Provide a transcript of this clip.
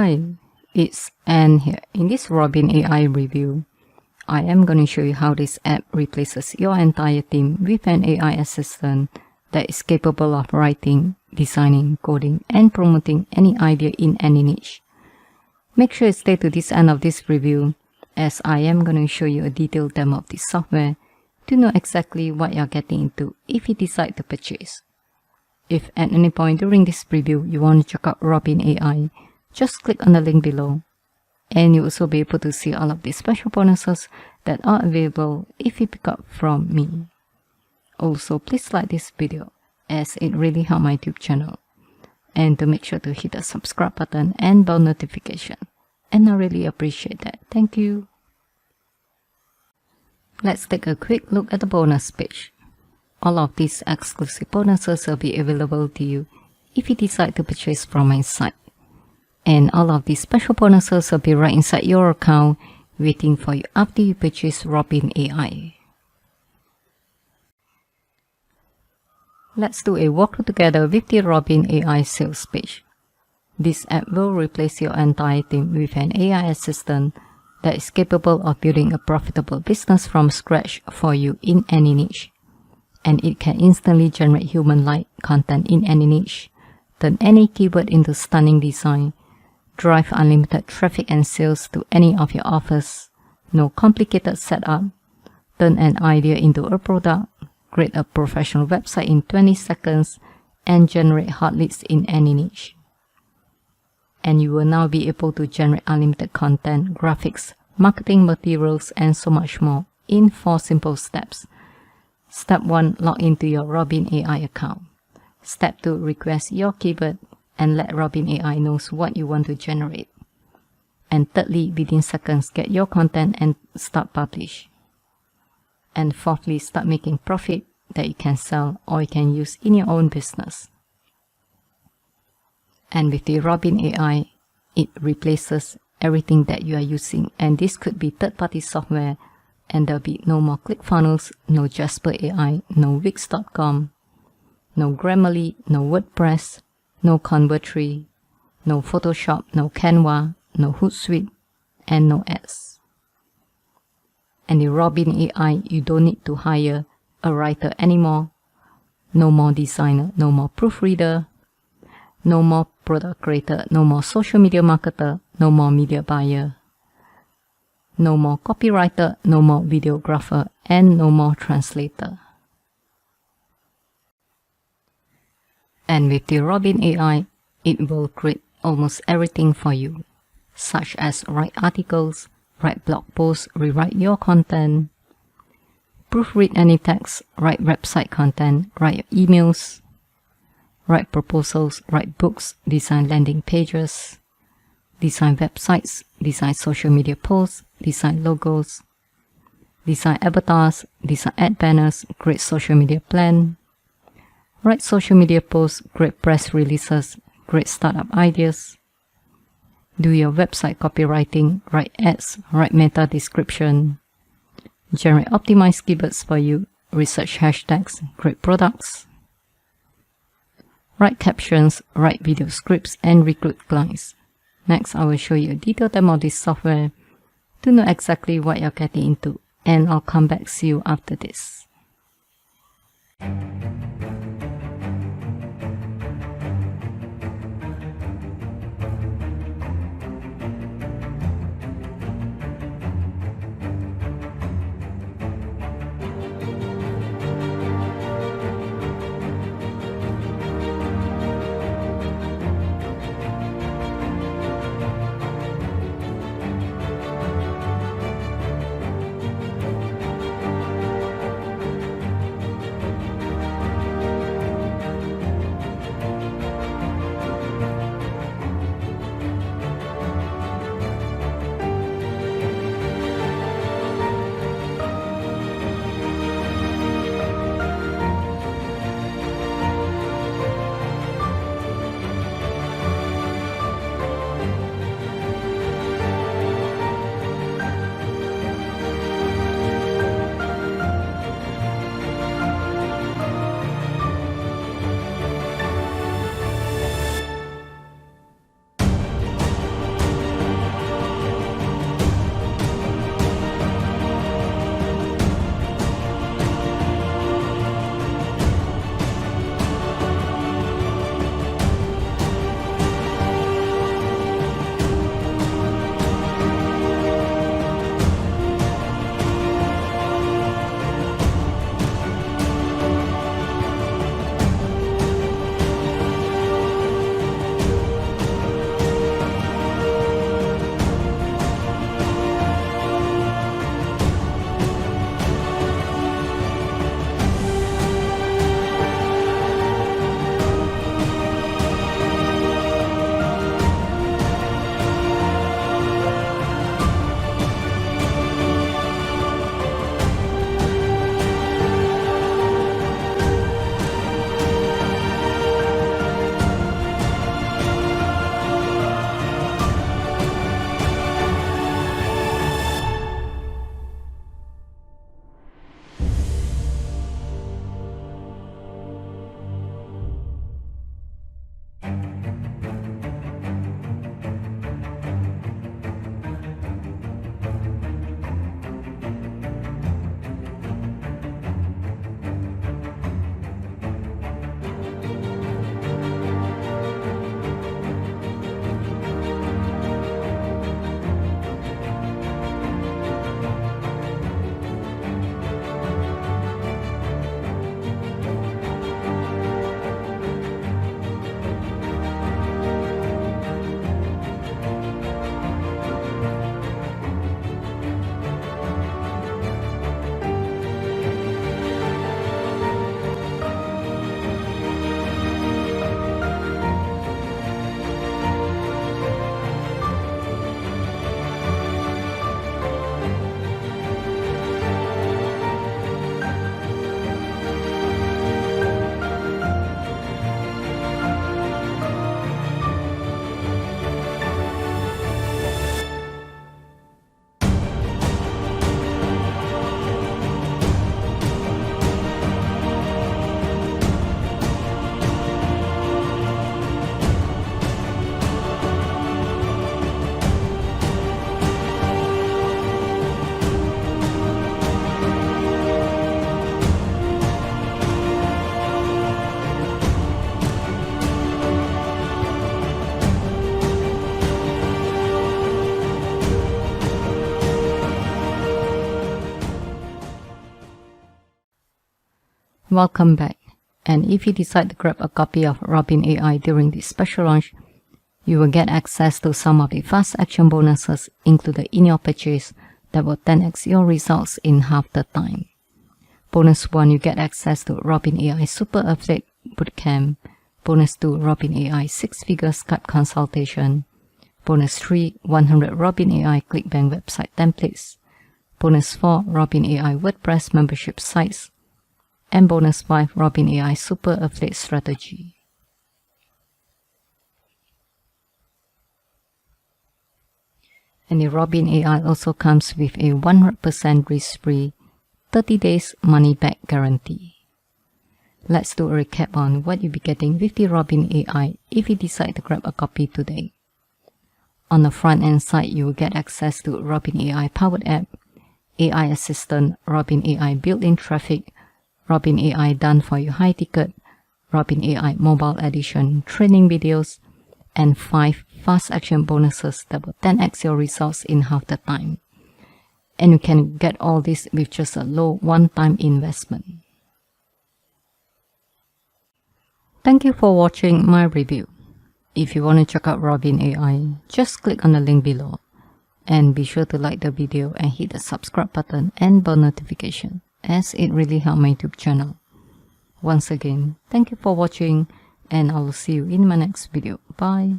Hi, it's Anne here. In this Robin AI review, I am going to show you how this app replaces your entire team with an AI assistant that is capable of writing, designing, coding, and promoting any idea in any niche. Make sure you stay to this end of this review, as I am going to show you a detailed demo of this software to know exactly what you're getting into if you decide to purchase. If at any point during this review you want to check out Robin AI, just click on the link below, and you'll also be able to see all of the special bonuses that are available if you pick up from me. Also, please like this video as it really helps my YouTube channel, and to make sure to hit the subscribe button and bell notification, and I really appreciate that. Thank you. Let's take a quick look at the bonus page. All of these exclusive bonuses will be available to you if you decide to purchase from my site. And all of these special bonuses will be right inside your account waiting for you after you purchase Robin AI. Let's do a walkthrough together with the Robin AI sales page. This app will replace your entire team with an AI assistant that is capable of building a profitable business from scratch for you in any niche. And it can instantly generate human-like content in any niche, turn any keyword into stunning design, drive unlimited traffic and sales to any of your offers, no complicated setup, turn an idea into a product, create a professional website in 20 seconds, and generate hot leads in any niche. And you will now be able to generate unlimited content, graphics, marketing materials, and so much more in 4 simple steps. Step 1. Log into your Robin AI account. Step 2. Request your keyword and let Robin AI knows what you want to generate. And thirdly, within seconds, get your content and start publish. And fourthly, start making profit that you can sell or you can use in your own business. And with the Robin AI, it replaces everything that you are using, and this could be third-party software, and there'll be no more ClickFunnels, no Jasper AI, no Wix.com, no Grammarly, no WordPress, no Convertri, no Photoshop, no Canva, no Hootsuite, and no ads. And the Robin AI, you don't need to hire a writer anymore, no more designer, no more proofreader, no more product creator, no more social media marketer, no more media buyer, no more copywriter, no more videographer, and no more translator. And with the Robin AI, it will create almost everything for you, such as write articles, write blog posts, rewrite your content, proofread any text, write website content, write your emails, write proposals, write books, design landing pages, design websites, design social media posts, design logos, design avatars, design ad banners, create social media plan, write social media posts, create press releases, create startup ideas, do your website copywriting, write ads, write meta description, generate optimized keywords for you, research hashtags, create products, write captions, write video scripts, and recruit clients. Next, I will show you a detailed demo of this software to know exactly what you're getting into, and I'll come back to you after this. Welcome back. And if you decide to grab a copy of Robin AI during this special launch, you will get access to some of the fast action bonuses included in your purchase that will 10x your results in half the time. Bonus 1, you get access to Robin AI Super Affiliate Bootcamp. Bonus 2, Robin AI 6-figure Skype consultation. Bonus 3, 100 Robin AI ClickBank website templates. Bonus 4, Robin AI WordPress membership sites. And bonus 5, Robin AI Super Affiliate Strategy. And the Robin AI also comes with a 100% risk-free 30 days money-back guarantee. Let's do a recap on what you'll be getting with the Robin AI if you decide to grab a copy today. On the front end side, you will get access to Robin AI powered app, AI assistant, Robin AI built-in traffic, Robin AI done for you high ticket, Robin AI mobile edition training videos, and 5 fast action bonuses that will 10x your results in half the time. And you can get all this with just a low one-time investment. Thank you for watching my review. If you want to check out Robin AI, just click on the link below. And be sure to like the video and hit the subscribe button and bell notification, as it really helps my YouTube channel. Once again, thank you for watching, and I will see you in my next video. Bye.